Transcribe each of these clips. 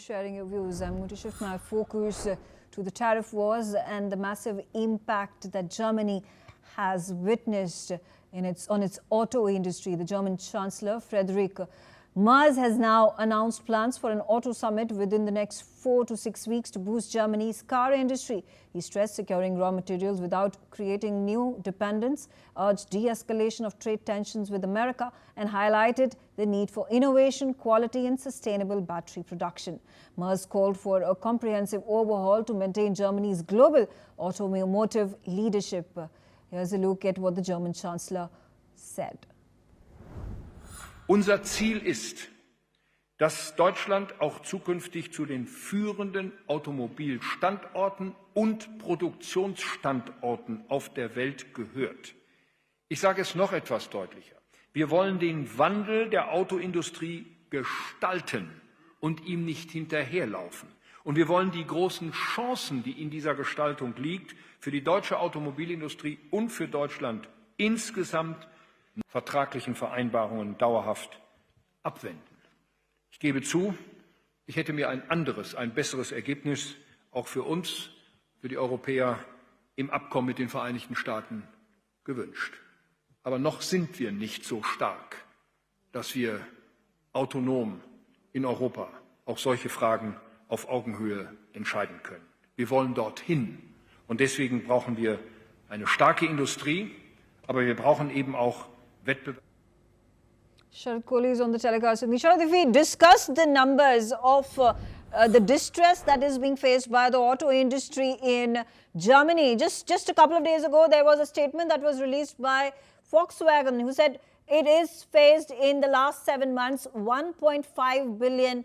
sharing your views. I'm going to shift my focus to the tariff wars and the massive impact that Germany has witnessed on its auto industry. The German Chancellor Merz has now announced plans for an auto summit within the next 4 to 6 weeks to boost Germany's car industry. He stressed securing raw materials without creating new dependence, urged de-escalation of trade tensions with America, and highlighted the need for innovation, quality and sustainable battery production. Merz called for a comprehensive overhaul to maintain Germany's global automotive leadership. Here's a look at what the German Chancellor said. Unser Ziel ist, dass Deutschland auch zukünftig zu den führenden Automobilstandorten und Produktionsstandorten auf der Welt gehört. Ich sage es noch etwas deutlicher. Wir wollen den Wandel der Autoindustrie gestalten und ihm nicht hinterherlaufen. Und wir wollen die großen Chancen, die in dieser Gestaltung liegen, für die deutsche Automobilindustrie und für Deutschland insgesamt vertraglichen Vereinbarungen dauerhaft abwenden. Ich gebe zu, ich hätte mir ein besseres Ergebnis auch für uns, für die Europäer im Abkommen mit den Vereinigten Staaten gewünscht. Aber noch sind wir nicht so stark, dass wir autonom in Europa auch solche Fragen auf Augenhöhe entscheiden können. Wir wollen dorthin. Und deswegen brauchen wir eine starke Industrie, aber wir brauchen eben auch Wettbewerb. Sharad Kohli is on the telecast with me. Sharad, if we discuss the numbers of the distress that is being faced by the auto industry in Germany, just a couple of days ago, there was a statement that was released by Volkswagen, who said it is faced in the last 7 months $1.5 billion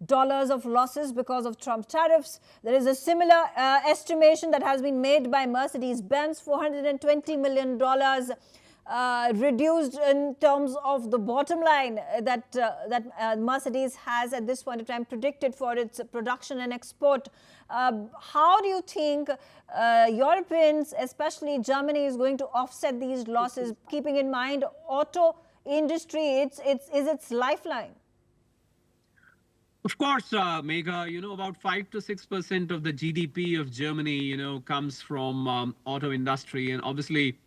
of losses because of Trump tariffs. There is a similar estimation that has been made by Mercedes-Benz, $420 million reduced in terms of the bottom line that Mercedes has at this point in time predicted for its production and export. How do you think Europeans, especially Germany, is going to offset these losses, keeping in mind auto industry is its lifeline? Of course, Megha, about 5 to 6% of the GDP of Germany, comes from auto industry. And obviously,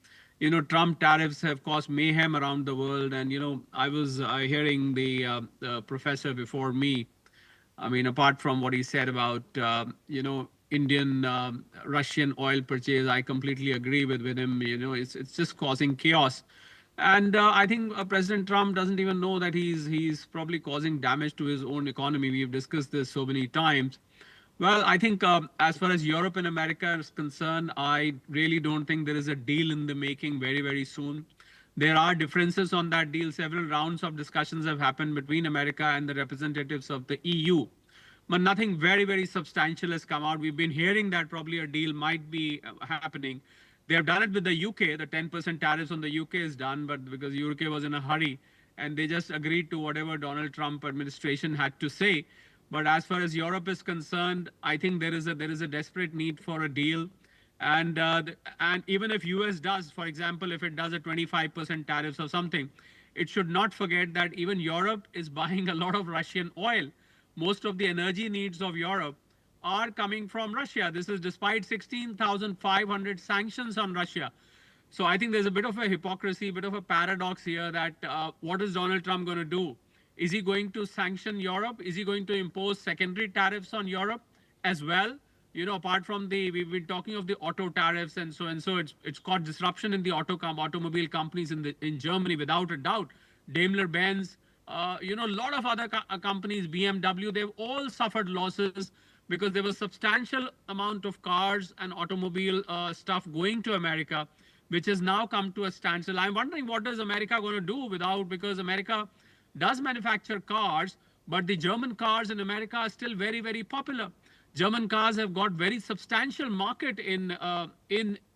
Trump tariffs have caused mayhem around the world. And, I was hearing the professor before me. I mean, apart from what he said about, Indian, Russian oil purchase, I completely agree with him. It's just causing chaos. And I think President Trump doesn't even know that he's probably causing damage to his own economy. We've discussed this so many times. Well, I think as far as Europe and America is concerned, I really don't think there is a deal in the making very, very soon. There are differences on that deal. Several rounds of discussions have happened between America and the representatives of the EU. But nothing very, very substantial has come out. We've been hearing that probably a deal might be happening. They have done it with the UK. The 10% tariffs on the UK is done, but because the UK was in a hurry and they just agreed to whatever Donald Trump administration had to say. But as far as Europe is concerned, I think there is a desperate need for a deal. And even if US does, for example, if it does a 25% tariffs or something, it should not forget that even Europe is buying a lot of Russian oil. Most of the energy needs of Europe are coming from Russia. This is despite 16,500 sanctions on Russia. So I think there's a bit of a hypocrisy, a bit of a paradox here that what is Donald Trump going to do? Is he going to sanction Europe? Is he going to impose secondary tariffs on Europe as well? Apart from we've been talking of the auto tariffs and so it's caused disruption in the automobile companies in Germany without a doubt. Daimler-Benz, a lot of other companies, BMW, they've all suffered losses because there was substantial amount of cars and automobile stuff going to America, which has now come to a standstill. I'm wondering what is America going to do because America does manufacture cars, but the German cars in America are still very, very popular. German cars have got very substantial market in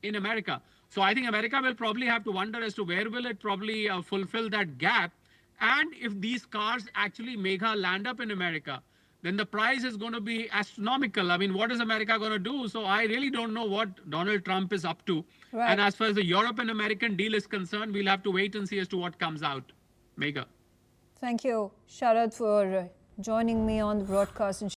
America. So I think America will probably have to wonder as to where will it probably fulfill that gap. And if these cars actually land up in America, then the price is going to be astronomical. I mean, what is America going to do? So I really don't know what Donald Trump is up to. Right. And as far as the Europe and American deal is concerned, we'll have to wait and see as to what comes out. Megha. Thank you, Sharad, for joining me on the broadcast.